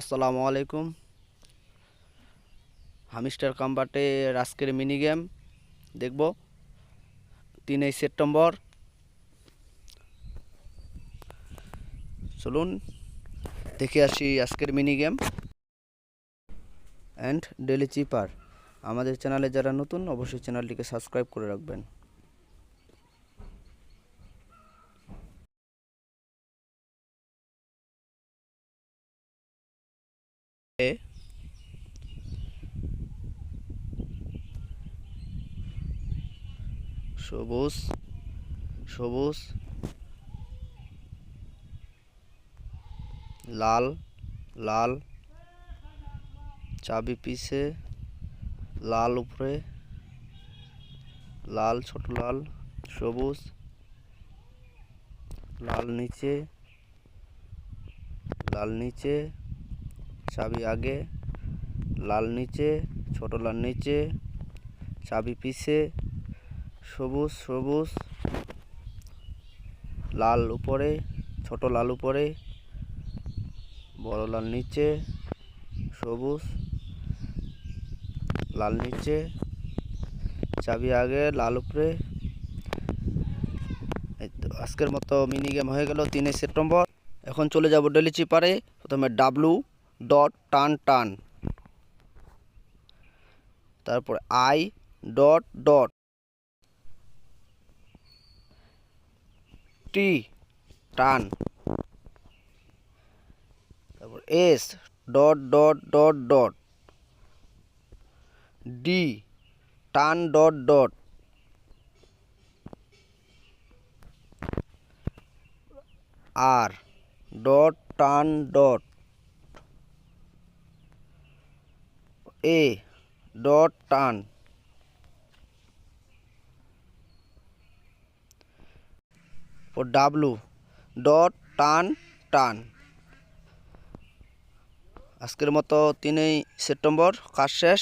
আসসালামু আলাইকুম। হামিস্টার কম্বাটের আজকের মিনি গেম দেখব 3 সেপ্টেম্বর। চলুন দেখে আসি আজকের মিনি গেম অ্যান্ড ডেলি চিপার। আমাদের চ্যানেলে যারা নতুন অবশ্যই চ্যানেলটিকে সাবস্ক্রাইব করে রাখবেন। সবুজ সবুজ, লাল লাল, চাবি পিছে, লাল উপরে, লাল ছোট লাল, সবুজ, লাল নিচে, লাল নিচে, চাবি আগে, লাল নিচে, ছোট লাল নিচে, চাবি পিছে, সবুজ সবুজ, লাল উপরে, ছোট লাল উপরে, বড় লাল নিচে, সবুজ, লাল নিচে, চাবি আগে, লাল উপরে। এই তো আজকের মতো মিনি গেম হয়ে গেল 3 সেপ্টেম্বর। এখন চলে যাব ডেলি চিপারে। প্রথমে ডাব্লু ডট টান টান, তারপর আই ডট ডট টি টান, তারপর S dot dot dot dot D টান ডট ডট, আর ডট টান ডট, এ ডট টান, ও ডাব্লু ডট টান টান। আজকের মতো 3 সেপ্টেম্বর কাজ শেষ।